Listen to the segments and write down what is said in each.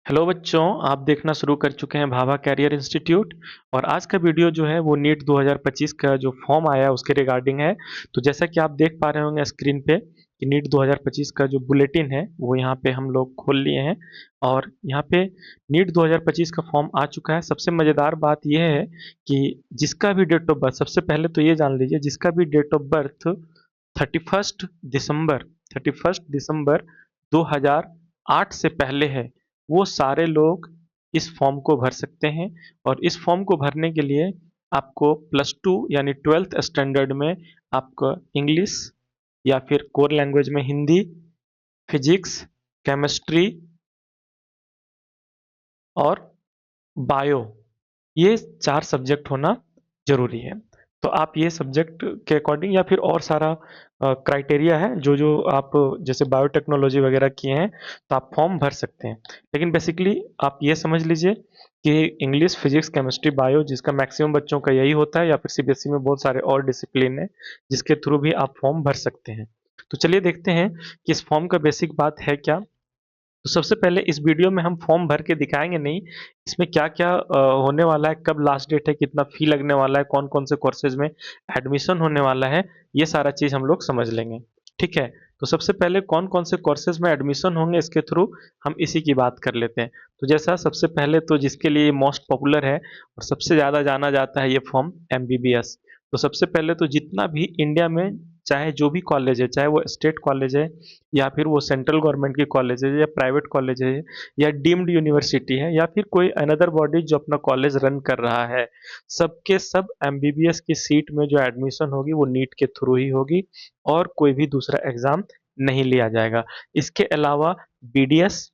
Hello बच्चों, आप देखना शुरू कर चुके हैं भाभा कैरियर इंस्टीट्यूट। और आज का वीडियो जो है वो नीट 2025 का जो फॉर्म आया है उसके रिगार्डिंग है। तो जैसा कि आप देख पा रहे होंगे स्क्रीन पे कि नीट 2025 का जो बुलेटिन है वो यहाँ पे हम लोग खोल लिए हैं। और यहाँ पे नीट 2025 का फॉर्म आ चुका है। सबसे मज़ेदार बात यह है कि जिसका भी डेट ऑफ बर्थ, सबसे पहले तो ये जान लीजिए, जिसका भी डेट ऑफ बर्थ 31 दिसंबर 31 दिसंबर 2008 से पहले है, वो सारे लोग इस फॉर्म को भर सकते हैं। और इस फॉर्म को भरने के लिए आपको +2 यानी 12th स्टैंडर्ड में आपको इंग्लिश या फिर कोर लैंग्वेज में हिंदी, फिजिक्स, केमिस्ट्री और बायो, ये 4 सब्जेक्ट होना ज़रूरी है। तो आप ये सब्जेक्ट के अकॉर्डिंग या फिर और सारा क्राइटेरिया है जो जो आप जैसे बायोटेक्नोलॉजी वगैरह किए हैं तो आप फॉर्म भर सकते हैं। लेकिन बेसिकली आप ये समझ लीजिए कि इंग्लिश, फिजिक्स, केमिस्ट्री, बायो जिसका मैक्सिमम बच्चों का यही होता है, या फिर सीबीएसई में बहुत सारे और डिसिप्लिन है जिसके थ्रू भी आप फॉर्म भर सकते हैं। तो चलिए देखते हैं कि इस फॉर्म का बेसिक बात है क्या। तो सबसे पहले इस वीडियो में हम फॉर्म भर के दिखाएंगे नहीं, इसमें क्या-क्या होने वाला है, कब लास्ट डेट है, कितना फी लगने वाला है, कौन-कौन से कोर्सेज में एडमिशन होने वाला है, ये सारा चीज़ हम लोग समझ लेंगे। ठीक है? तो सबसे पहले कौन-कौन से कोर्सेज में एडमिशन होंगे इसके थ्रू हम इसी की बात कर लेते हैं। तो जैसा सबसे पहले तो जिसके लिए मोस्ट पॉपुलर है और सबसे ज़्यादा जाना जाता है ये फॉर्म, एमबीबीएस। तो सबसे पहले तो जितना भी इंडिया में चाहे जो भी कॉलेज है, चाहे वो स्टेट कॉलेज है या फिर वो सेंट्रल गवर्नमेंट की कॉलेज है या प्राइवेट कॉलेज है या डीम्ड यूनिवर्सिटी है या फिर कोई अनदर बॉडी जो अपना कॉलेज रन कर रहा है, सबके सब एमबीबीएस की सीट में जो एडमिशन होगी वो नीट के थ्रू ही होगी और कोई भी दूसरा एग्ज़ाम नहीं लिया जाएगा। इसके अलावा बीडीएस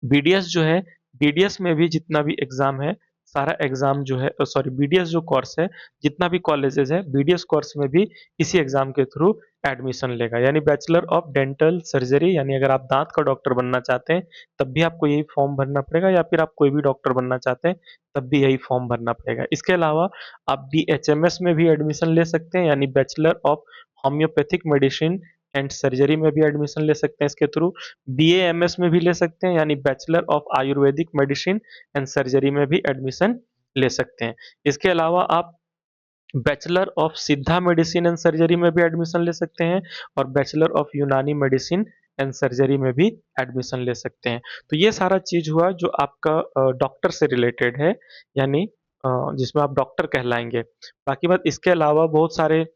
बीडीएस जो है, बीडीएस में भी जितना भी एग्ज़ाम है, सारा एग्ज़ाम जो है सॉरी बीडीएस जो कोर्स है, जितना भी कॉलेजेस है, बीडीएस कोर्स में भी इसी एग्ज़ाम के थ्रू एडमिशन लेगा। यानी बैचलर ऑफ डेंटल सर्जरी, यानी अगर आप दाँत का डॉक्टर बनना चाहते हैं, तब भी आपको यही फॉर्म भरना पड़ेगा, या फिर आप कोई भी डॉक्टर बनना चाहते हैं, तब भी यही फॉर्म भरना पड़ेगा। इसके अलावा आप बीएचएमएस में भी एडमिशन ले सकते हैं, यानी bachelor of homeopathic medicine and surgery में भी एडमिशन ले सकते हैं इसके थ्रू। बीएएमएस में भी ले सकते हैं, यानी bachelor of Ayurvedic medicine and surgery में भी एडमिशन ले सकते हैं। इसके अलावा आप बैचलर ऑफ सिद्धा मेडिसिन एंड सर्जरी में भी एडमिशन ले सकते हैं और बैचलर ऑफ यूनानी मेडिसिन एंड सर्जरी में भी एडमिशन ले सकते हैं। तो ये सारा चीज़ हुआ जो आपका डॉक्टर से रिलेटेड है, यानी जिसमें आप डॉक्टर कहलाएँगे। बाकी बात इसके अलावा बहुत सारे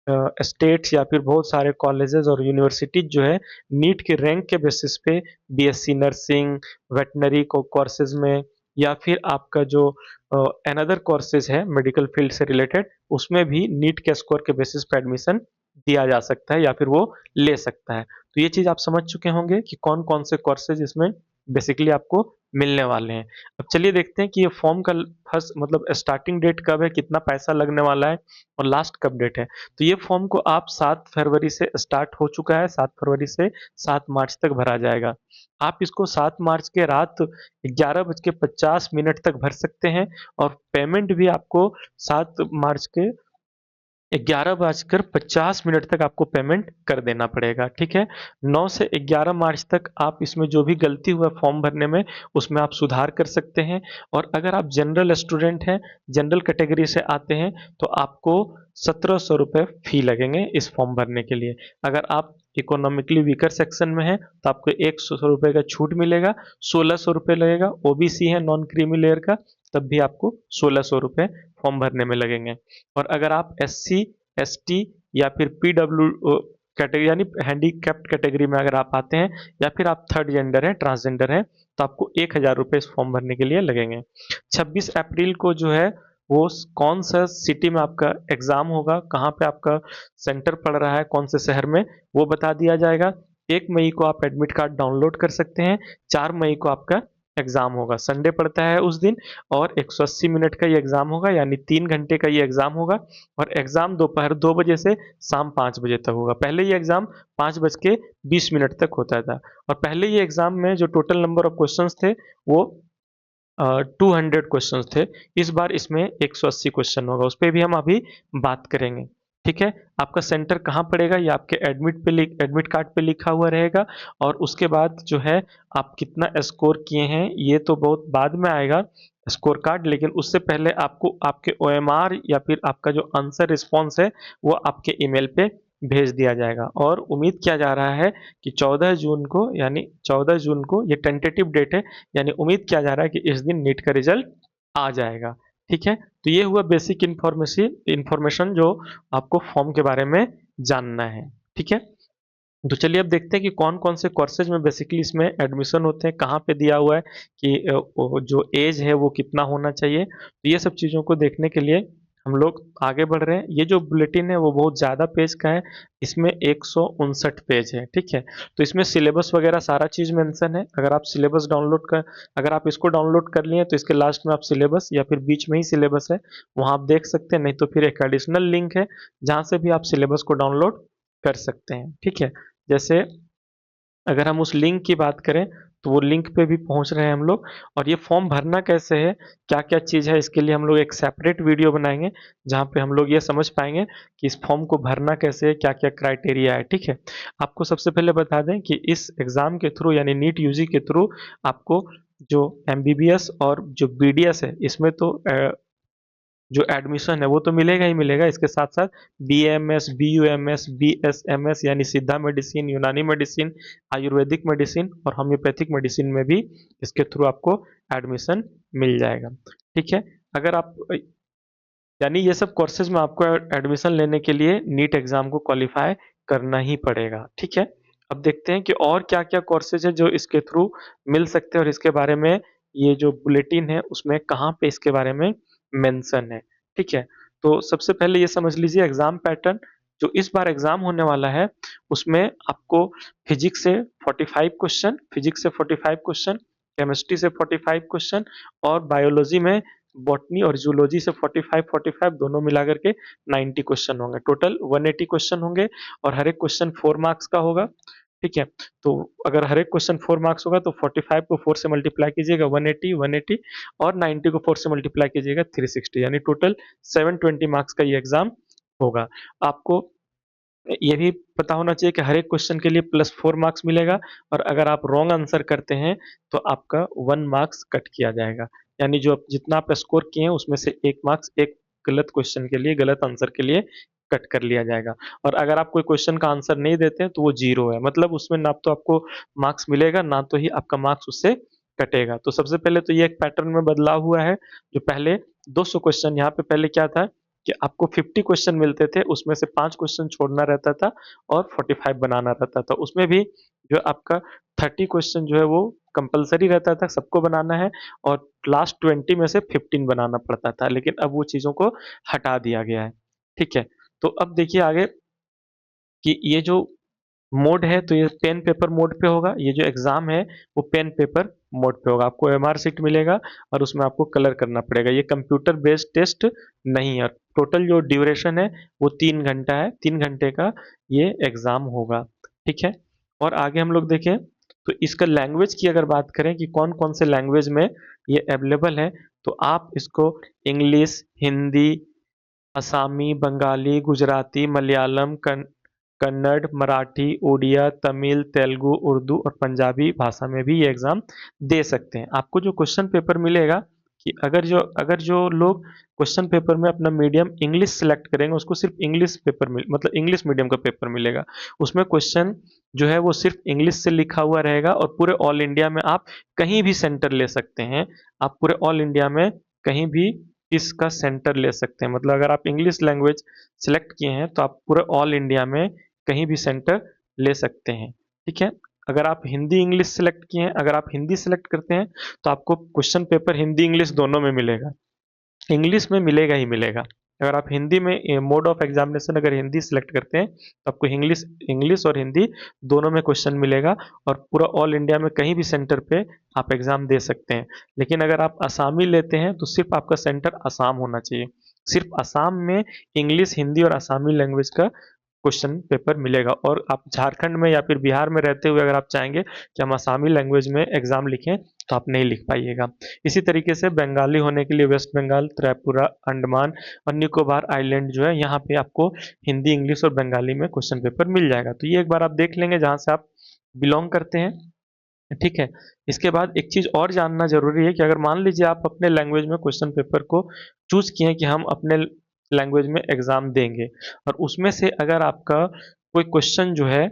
स्टेट्स या फिर बहुत सारे कॉलेजेस और यूनिवर्सिटीज़ जो है नीट के रैंक के बेसिस पे बीएससी नर्सिंग, वेटनरी को कोर्सेज़ में या फिर आपका जो अनदर कोर्सेज़ है मेडिकल फील्ड से रिलेटेड, उसमें भी नीट के स्कोर के बेसिस पे एडमिशन दिया जा सकता है या फिर वो ले सकता है। तो ये चीज़ आप समझ चुके होंगे कि कौन-कौन से कोर्सेज़ इसमें बेसिकली आपको मिलने वाले हैं। अब चलिए देखते हैं कि ये फॉर्म का फर्स्ट मतलब स्टार्टिंग डेट कब है, कितना पैसा लगने वाला है और लास्ट कब डेट है। तो ये फॉर्म को आप 7 फरवरी से स्टार्ट हो चुका है, 7 फरवरी से 7 मार्च तक भरा जाएगा। आप इसको 7 मार्च के रात 11:50 तक भर सकते हैं और पेमेंट भी आपको 7 मार्च के 11:50 तक आपको पेमेंट कर देना पड़ेगा, ठीक है? 9 से 11 मार्च तक आप इसमें जो भी गलती हुआ फॉर्म भरने में, उसमें आप सुधार कर सकते हैं। और अगर आप जनरल स्टूडेंट हैं, जनरल कैटेगरी से आते हैं, तो आपको ₹1700 फ़ी लगेंगे इस फॉर्म भरने के लिए। अगर आप इकोनॉमिकली वीकर सेक्शन में हैं, तो आपको ₹100 का छूट मिलेगा, ₹1600 लगेगा। ओबीसी है, नॉन क्रीमी लेयर का, तब भी आपको ₹1600 फॉर्म भरने में लगेंगे। और अगर आप एससी, एसटी या फिर पीडब्ल्यू कैटेगरी यानी हैंडीकैप्ड कैटेगरी में अगर आप आते हैं या फिर आप थर्ड जेंडर हैं, ट्रांसजेंडर हैं, तो आपको ₹1000 इस फॉर्म भरने के लिए लगेंगे। 26 अप्रैल को जो है वो कौन सा सिटी में आपका एग्ज़ाम होगा, कहाँ पे आपका सेंटर पड़ रहा है, कौन से शहर में, वो बता दिया जाएगा। 1 मई को आप एडमिट कार्ड डाउनलोड कर सकते हैं, 4 मई को आपका एग्ज़ाम होगा, संडे पड़ता है उस दिन। और 180 मिनट का ये एग्ज़ाम होगा, यानी 3 घंटे का ये एग्ज़ाम होगा और एग्ज़ाम दोपहर 2 बजे से शाम 5 बजे तक होगा। पहले ये एग्ज़ाम 5:20 तक होता था और पहले ये एग्ज़ाम में जो टोटल नंबर ऑफ क्वेश्चंस थे वो 200 क्वेश्चंस थे। इस बार इसमें 180 क्वेश्चन होगा, उस पे भी हम अभी बात करेंगे, ठीक है। आपका सेंटर कहाँ पड़ेगा ये आपके एडमिट कार्ड पे लिखा हुआ रहेगा। और उसके बाद जो है आप कितना स्कोर किए हैं ये तो बहुत बाद में आएगा स्कोर कार्ड, लेकिन उससे पहले आपको आपके ओएमआर या फिर आपका जो आंसर रिस्पॉन्स है वो आपके ईमेल पे भेज दिया जाएगा। और उम्मीद किया जा रहा है कि 14 जून को, यानी 14 जून को ये टेंटेटिव डेट है, यानी उम्मीद किया जा रहा है कि इस दिन नीट का रिजल्ट आ जाएगा। ठीक है। तो ये हुआ बेसिक इंफॉर्मेशन जो आपको फॉर्म के बारे में जानना है। ठीक है। तो चलिए अब देखते हैं कि कौन कौन से कोर्सेज में बेसिकली इसमें एडमिशन होते हैं, कहाँ पे दिया हुआ है कि वो जो एज है वो कितना होना चाहिए। तो ये सब चीज़ों को देखने के लिए हम लोग आगे बढ़ रहे हैं। ये जो बुलेटिन है वो बहुत ज़्यादा पेज का है, इसमें 159 पेज है। ठीक है। तो इसमें सिलेबस वगैरह सारा चीज़ मेंशन है। अगर आप इसको डाउनलोड कर लिए तो इसके लास्ट में आप सिलेबस या फिर बीच में ही सिलेबस है वहाँ आप देख सकते हैं, नहीं तो फिर एक एडिशनल लिंक है जहाँ से भी आप सिलेबस को डाउनलोड कर सकते हैं। ठीक है। जैसे अगर हम उस लिंक की बात करें तो वो लिंक पे भी पहुंच रहे हैं हम लोग। और ये फॉर्म भरना कैसे है, क्या क्या चीज़ है, इसके लिए हम लोग एक सेपरेट वीडियो बनाएंगे जहाँ पे हम लोग ये समझ पाएंगे कि इस फॉर्म को भरना कैसे है, क्या क्या क्राइटेरिया है। ठीक है। आपको सबसे पहले बता दें कि इस एग्ज़ाम के थ्रू यानी नीट यूजी के थ्रू आपको जो एमबीबीएस और जो बीडीएस है इसमें तो जो एडमिशन है वो तो मिलेगा ही मिलेगा। इसके साथ साथ बीएमएस, बीयूएमएस, बीएसएमएस यानी सिद्धा मेडिसिन, यूनानी मेडिसिन, आयुर्वेदिक मेडिसिन और होम्योपैथिक मेडिसिन में भी इसके थ्रू आपको एडमिशन मिल जाएगा। ठीक है। अगर आप यानी ये सब कोर्सेज में आपको एडमिशन लेने के लिए नीट एग्जाम को क्वालिफाई करना ही पड़ेगा। ठीक है। अब देखते हैं कि और क्या क्या कोर्सेज है जो इसके थ्रू मिल सकते हैं और इसके बारे में ये जो बुलेटिन है उसमें कहाँ पे इसके बारे में मेंशन है। ठीक है। तो सबसे पहले ये समझ लीजिए एग्जाम पैटर्न जो इस बार एग्जाम होने वाला है उसमें आपको फिजिक्स से 45 क्वेश्चन, केमिस्ट्री से 45 क्वेश्चन और बायोलॉजी में बॉटनी और जूलॉजी से 45 दोनों मिला करके 90 क्वेश्चन होंगे। टोटल 180 क्वेश्चन होंगे और हर एक क्वेश्चन 4 मार्क्स का होगा। ठीक है। तो अगर हर एक क्वेश्चन 4 मार्क्स होगा तो 45 को 4 से मल्टीप्लाई कीजिएगा 180 और 90 को 4 से मल्टीप्लाई कीजिएगा 360, यानी टोटल 720 मार्क्स का ये एग्जाम होगा। आपको ये भी पता होना चाहिए कि हर एक क्वेश्चन के लिए +4 मार्क्स मिलेगा और अगर आप रॉन्ग आंसर करते हैं तो आपका 1 मार्क्स कट किया जाएगा। यानी जो जितना आप स्कोर किए हैं उसमें से 1 मार्क्स एक गलत क्वेश्चन के लिए, गलत आंसर के लिए कट कर लिया जाएगा। और अगर आप कोई क्वेश्चन का आंसर नहीं देते हैं तो वो 0 है, मतलब उसमें ना तो आपको मार्क्स मिलेगा ना तो ही आपका मार्क्स उससे कटेगा। तो सबसे पहले तो ये एक पैटर्न में बदलाव हुआ है। जो पहले 200 क्वेश्चन, यहाँ पे पहले क्या था कि आपको 50 क्वेश्चन मिलते थे, उसमें से 5 क्वेश्चन छोड़ना रहता था और 45 बनाना रहता था। उसमें भी जो आपका 30 क्वेश्चन जो है वो कंपल्सरी रहता था, सबको बनाना है और लास्ट 20 में से 15 बनाना पड़ता था, लेकिन अब वो चीज़ों को हटा दिया गया है। ठीक है। तो अब देखिए आगे कि ये जो मोड है तो ये पेन पेपर मोड पे होगा। ये जो एग्जाम है वो पेन पेपर मोड पे होगा। आपको एमआर सीट मिलेगा और उसमें आपको कलर करना पड़ेगा। ये कंप्यूटर बेस्ड टेस्ट नहीं है। टोटल जो ड्यूरेशन है वो 3 घंटा है। 3 घंटे का ये एग्जाम होगा। ठीक है। और आगे हम लोग देखें तो इसका लैंग्वेज की अगर बात करें कि कौन कौन से लैंग्वेज में ये अवेलेबल है, तो आप इसको इंग्लिश, हिंदी, असमी, बंगाली, गुजराती, मलयालम, कन्नड़, मराठी, उड़िया, तमिल, तेलुगु, उर्दू और पंजाबी भाषा में भी ये एग्ज़ाम दे सकते हैं। आपको जो क्वेश्चन पेपर मिलेगा कि अगर जो लोग क्वेश्चन पेपर में अपना मीडियम इंग्लिश सेलेक्ट करेंगे उसको सिर्फ इंग्लिश पेपर मिल मतलब इंग्लिश मीडियम का पेपर मिलेगा। उसमें क्वेश्चन जो है वो सिर्फ इंग्लिश से लिखा हुआ रहेगा और पूरे ऑल इंडिया में आप कहीं भी सेंटर ले सकते हैं। आप पूरे ऑल इंडिया में कहीं भी इसका सेंटर ले सकते हैं। मतलब अगर आप इंग्लिश लैंग्वेज सेलेक्ट किए हैं तो आप पूरे ऑल इंडिया में कहीं भी सेंटर ले सकते हैं। ठीक है। अगर आप हिंदी इंग्लिश सेलेक्ट किए हैं, अगर आप हिंदी सेलेक्ट करते हैं तो आपको क्वेश्चन पेपर हिंदी इंग्लिश दोनों में मिलेगा। इंग्लिश में मिलेगा ही मिलेगा। अगर आप हिंदी में मोड ऑफ एग्जामिनेशन अगर हिंदी सेलेक्ट करते हैं तो आपको इंग्लिश इंग्लिश और हिंदी दोनों में क्वेश्चन मिलेगा और पूरा ऑल इंडिया में कहीं भी सेंटर पे आप एग्जाम दे सकते हैं। लेकिन अगर आप आसामी लेते हैं तो सिर्फ आपका सेंटर आसाम होना चाहिए। सिर्फ आसाम में इंग्लिश, हिंदी और आसामी लैंग्वेज का क्वेश्चन पेपर मिलेगा। और आप झारखंड में या फिर बिहार में रहते हुए अगर आप चाहेंगे कि हम आसामी लैंग्वेज में एग्जाम लिखें तो आप नहीं लिख पाइएगा। इसी तरीके से बंगाली होने के लिए वेस्ट बंगाल, त्रिपुरा, अंडमान और निकोबार आइलैंड जो है यहाँ पे आपको हिंदी, इंग्लिश और बंगाली में क्वेश्चन पेपर मिल जाएगा। तो ये एक बार आप देख लेंगे जहाँ से आप बिलोंग करते हैं, ठीक है। इसके बाद एक चीज़ और जानना ज़रूरी है कि अगर मान लीजिए आप अपने लैंग्वेज में क्वेश्चन पेपर को चूज़ किए हैं कि हम अपने लैंग्वेज में एग्ज़ाम देंगे, और उसमें से अगर आपका कोई क्वेश्चन जो है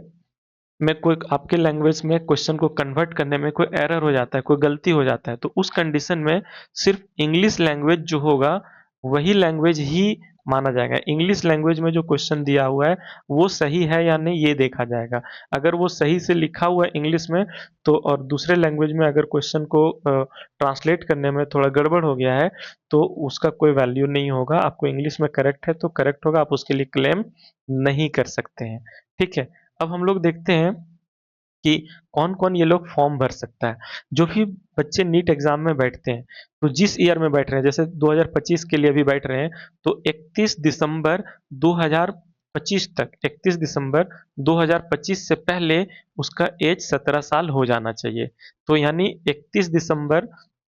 में कोई आपके लैंग्वेज में क्वेश्चन को कन्वर्ट करने में कोई एरर हो जाता है, कोई गलती हो जाता है, तो उस कंडीशन में सिर्फ इंग्लिश लैंग्वेज जो होगा वही लैंग्वेज ही माना जाएगा। इंग्लिश लैंग्वेज में जो क्वेश्चन दिया हुआ है वो सही है या नहीं ये देखा जाएगा। अगर वो सही से लिखा हुआ है इंग्लिश में तो, और दूसरे लैंग्वेज में अगर क्वेश्चन को ट्रांसलेट करने में थोड़ा गड़बड़ हो गया है तो उसका कोई वैल्यू नहीं होगा। आपको इंग्लिश में करेक्ट है तो करेक्ट होगा, आप उसके लिए क्लेम नहीं कर सकते हैं, ठीक है। अब हम लोग देखते हैं कि कौन-कौन ये लोग फॉर्म भर सकता है। जो भी बच्चे नीट एग्ज़ाम में बैठते हैं, तो जिस ईयर में बैठ रहे हैं, जैसे 2025 के लिए भी बैठ रहे हैं, तो 31 दिसंबर 2025 तक, 31 दिसंबर 2025 से पहले उसका एज 17 साल हो जाना चाहिए। तो यानी 31 दिसंबर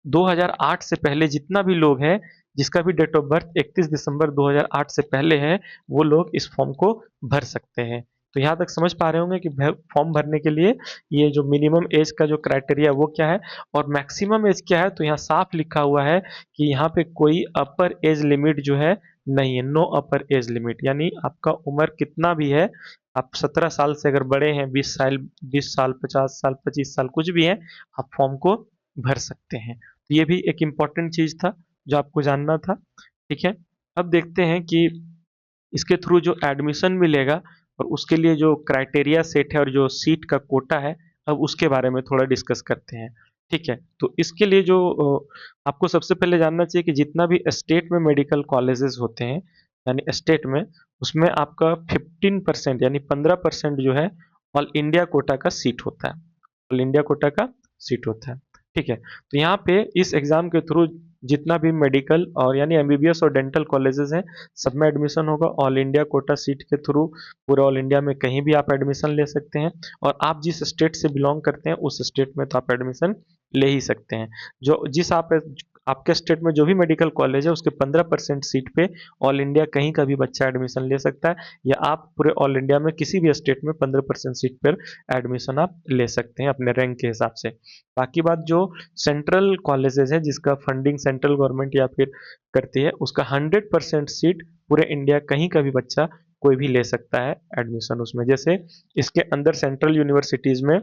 2008 से पहले जितना भी लोग हैं, जिसका भी डेट ऑफ बर्थ 31 दिसंबर 2008 से पहले है, वो लोग इस फॉर्म को भर सकते हैं। तो यहाँ तक समझ पा रहे होंगे कि फॉर्म भरने के लिए ये जो मिनिमम एज का जो क्राइटेरिया वो क्या है और मैक्सिमम एज क्या है। तो यहाँ साफ लिखा हुआ है कि यहाँ पे कोई अपर एज लिमिट जो है नहीं है, नो अपर एज लिमिट, यानी आपका उम्र कितना भी है, आप 17 साल से अगर बड़े हैं, 20 साल 50 साल 25 साल कुछ भी है, आप फॉर्म को भर सकते हैं। तो ये भी एक इम्पॉर्टेंट चीज था जो आपको जानना था, ठीक है। अब देखते हैं कि इसके थ्रू जो एडमिशन मिलेगा और उसके लिए जो क्राइटेरिया सेट है और जो सीट का कोटा है, अब उसके बारे में थोड़ा डिस्कस करते हैं, ठीक है। तो इसके लिए जो आपको सबसे पहले जानना चाहिए कि जितना भी स्टेट में मेडिकल कॉलेजेस होते हैं, यानी स्टेट में, उसमें आपका 15% यानी 15% जो है ऑल इंडिया कोटा का सीट होता है, ऑल इंडिया कोटा का सीट होता है, ठीक है। तो यहाँ पे इस एग्जाम के थ्रू जितना भी मेडिकल और यानी एमबीबीएस और डेंटल कॉलेजेस हैं, सब में एडमिशन होगा ऑल इंडिया कोटा सीट के थ्रू। पूरे ऑल इंडिया में कहीं भी आप एडमिशन ले सकते हैं, और आप जिस स्टेट से बिलोंग करते हैं उस स्टेट में तो आप एडमिशन ले ही सकते हैं। जो जिस आपके स्टेट में जो भी मेडिकल कॉलेज है उसके 15% सीट पे ऑल इंडिया कहीं का भी बच्चा एडमिशन ले सकता है, या आप पूरे ऑल इंडिया में किसी भी स्टेट में 15% सीट पर एडमिशन आप ले सकते हैं अपने रैंक के हिसाब से। बाकी बात जो सेंट्रल कॉलेजेस है जिसका फंडिंग सेंट्रल गवर्नमेंट या फिर करती है, उसका 100% सीट पूरे इंडिया कहीं का भी बच्चा कोई भी ले सकता है एडमिशन उसमें। जैसे इसके अंदर सेंट्रल यूनिवर्सिटीज में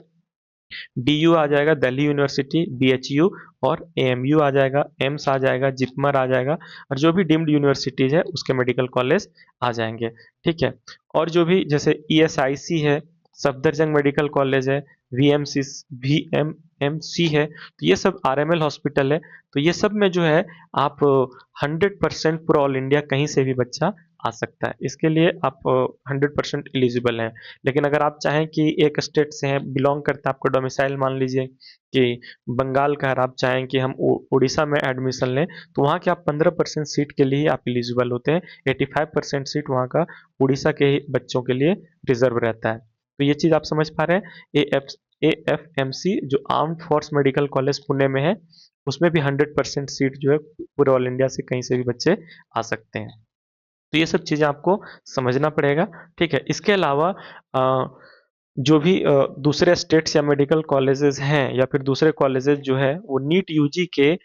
डीयू आ जाएगा, दिल्ली यूनिवर्सिटी, बीएचयू और एएमयू आ जाएगा, एम्स आ जाएगा, जिपमर आ जाएगा, और जो भी डीम्ड यूनिवर्सिटीज है उसके मेडिकल कॉलेज आ जाएंगे, ठीक है। और जो भी जैसे ईएसआईसी है, सफदरजंग मेडिकल कॉलेज है, वीएमसी वीएमएमसी है, तो ये सब आरएमएल हॉस्पिटल है। तो ये सब में जो है आप 100% पूरा ऑल इंडिया कहीं से भी बच्चा आ सकता है, इसके लिए आप 100% एलिजिबल हैं। लेकिन अगर आप चाहें कि एक स्टेट से हैं, बिलोंग करते हैं, आपका डोमिसाइल मान लीजिए कि बंगाल का है, आप चाहें कि हम उड़ीसा में एडमिशन लें, तो वहाँ के आप 15% सीट के लिए आप एलिजिबल होते हैं। 85% सीट वहाँ का उड़ीसा के ही बच्चों के लिए रिजर्व रहता है। तो ये चीज़ आप समझ पा रहे हैं। एएफएमसी जो armed force medical college Pune में है, उसमें भी 100% सीट जो है पूरे ऑल इंडिया से कहीं से भी बच्चे आ सकते हैं। तो ये सब चीज़ें आपको समझना पड़ेगा, ठीक है। इसके अलावा जो भी दूसरे स्टेट्स या मेडिकल कॉलेजेस हैं या फिर दूसरे कॉलेजेस जो है वो नीट यूजी के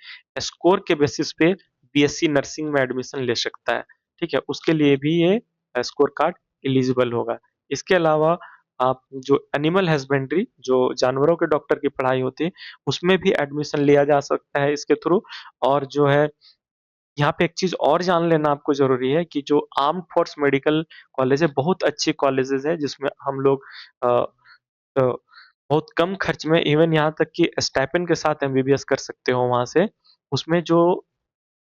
स्कोर के बेसिस पे बीएससी नर्सिंग में एडमिशन ले सकता है, ठीक है। उसके लिए भी ये स्कोर कार्ड एलिजिबल होगा। इसके अलावा आप जो एनिमल हस्बेंड्री, जो जानवरों के डॉक्टर की पढ़ाई होती है, उसमें भी एडमिशन लिया जा सकता है इसके थ्रू। और जो है यहाँ पे एक चीज़ और जान लेना आपको ज़रूरी है कि जो आर्म्ड फोर्स मेडिकल कॉलेज है, बहुत अच्छे कॉलेजेस हैं जिसमें हम लोग अ अ, बहुत कम खर्च में, इवन यहाँ तक कि स्टाइपेंड के साथ एमबीबीएस कर सकते हो वहाँ से। उसमें जो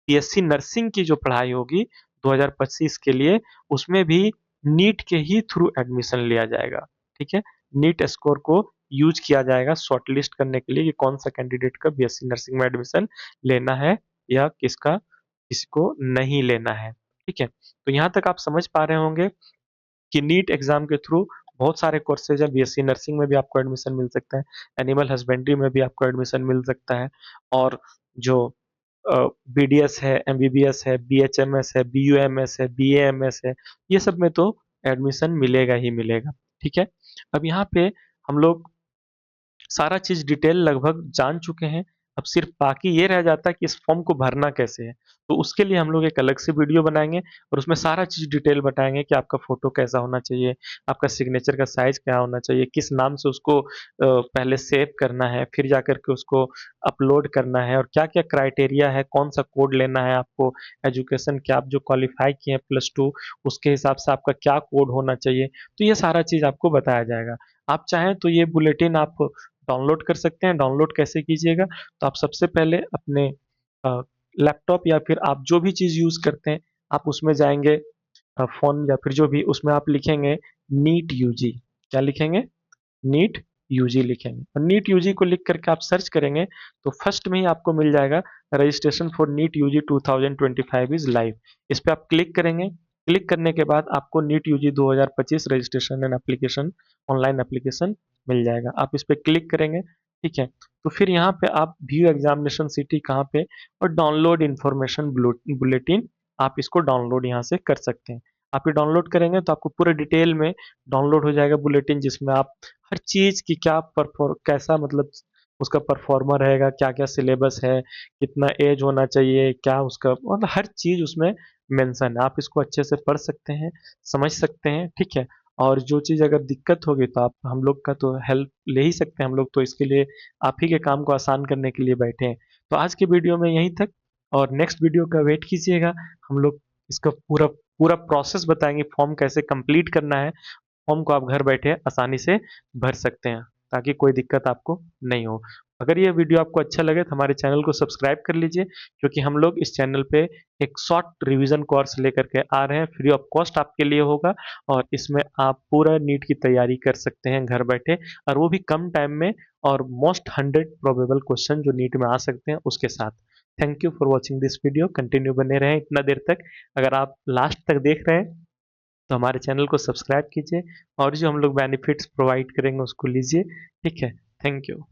बीएससी नर्सिंग की जो पढ़ाई होगी 2025 के लिए, उसमें भी नीट के ही थ्रू एडमिशन लिया जाएगा, ठीक है। नीट स्कोर को यूज़ किया जाएगा शॉर्टलिस्ट करने के लिए कि कौन-सा कैंडिडेट का बीएससी नर्सिंग में एडमिशन लेना है या किसको नहीं लेना है, ठीक है। तो यहाँ तक आप समझ पा रहे होंगे कि नीट एग्जाम के थ्रू बहुत सारे कोर्सेज हैं, बीएससी नर्सिंग में भी आपको एडमिशन मिल सकता है, एनिमल हस्बेंड्री में भी आपको एडमिशन मिल सकता है, और जो बीडीएस है, एमबीबीएस है, बीएचएमएस है, बीयूएमएस है, बीएएमएस है, ये सब में तो एडमिशन मिलेगा ही मिलेगा। ठीक है, अब यहाँ पे हम लोग सारा चीज़ डिटेल लगभग जान चुके हैं। अब सिर्फ बाकी ये रह जाता है कि इस फॉर्म को भरना कैसे है। तो उसके लिए हम लोग एक अलग से वीडियो बनाएँगे और उसमें सारा चीज़ डिटेल बताएँगे कि आपका फ़ोटो कैसा होना चाहिए, आपका सिग्नेचर का साइज़ क्या होना चाहिए, किस नाम से उसको पहले सेव करना है, फिर जाकर के उसको अपलोड करना है और क्या-क्या क्राइटेरिया है, कौन-सा कोड लेना है आपको, एजुकेशन क्या आप जो क्वालीफाई किए हैं +2 उसके हिसाब से आपका क्या कोड होना चाहिए। तो ये सारा चीज़ आपको बताया जाएगा। आप चाहें तो ये बुलेटिन आप डाउनलोड कर सकते हैं। डाउनलोड कैसे कीजिएगा? तो आप सबसे पहले अपने लैपटॉप या फिर आप जो भी चीज़ यूज़ करते हैं, आप उसमें जाएँगे, फ़ोन या फिर जो भी, उसमें आप लिखेंगे नीट यूजी। क्या लिखेंगे? नीट यूजी लिखेंगे और नीट यूजी को लिख करके आप सर्च करेंगे तो फर्स्ट में ही आपको मिल जाएगा registration for NEET UG 2025 is live. इस पे आप क्लिक करेंगे। क्लिक करने के बाद आपको NEET UG 2025 registration and application online application मिल जाएगा। आप इस पे क्लिक करेंगे, ठीक है? तो फिर यहाँ पे आप व्यू एग्जामिनेशन सिटी कहाँ पे और डाउनलोड इन्फॉर्मेशन बुलेटिन, आप इसको डाउनलोड यहाँ से कर सकते हैं। आप ये डाउनलोड करेंगे तो आपको पूरे डिटेल में डाउनलोड हो जाएगा बुलेटिन, जिसमें आप हर चीज़ की क्या कैसा मतलब उसका परफॉर्मर रहेगा, क्या-क्या सिलेबस है, कितना एज होना चाहिए, क्या उसका मतलब हर चीज़ उसमें मेंशन है। आप इसको अच्छे से पढ़ सकते हैं, समझ सकते हैं, ठीक है? और जो चीज़ अगर दिक्कत होगी तो आप हम लोग का तो हेल्प ले ही सकते हैं, हम लोग तो इसके लिए आप ही के काम को आसान करने के लिए बैठे हैं। तो आज की वीडियो में यहीं तक और नेक्स्ट वीडियो का वेट कीजिएगा। हम लोग इसका पूरा पूरा प्रोसेस बताएँगे, फॉर्म कैसे कंप्लीट करना है। फॉर्म को आप घर बैठे आसानी से भर सकते हैं, ताकि कोई दिक्कत आपको नहीं हो। अगर ये वीडियो आपको अच्छा लगे तो हमारे चैनल को सब्सक्राइब कर लीजिए, क्योंकि हम लोग इस चैनल पे एक शॉर्ट रिवीजन कोर्स लेकर के आ रहे हैं, फ्री ऑफ कॉस्ट आपके लिए होगा और इसमें आप पूरा नीट की तैयारी कर सकते हैं घर बैठे, और वो भी कम टाइम में, और मोस्ट 100 प्रोबेबल क्वेश्चन जो नीट में आ सकते हैं उसके साथ। Thank you for watching this video. Continue बने रहें इतना देर तक। अगर आप लास्ट तक देख रहे हैं तो हमारे चैनल को सब्सक्राइब कीजिए और जो हम लोग बेनिफिट्स प्रोवाइड करेंगे उसको लीजिए। ठीक है, थैंक यू।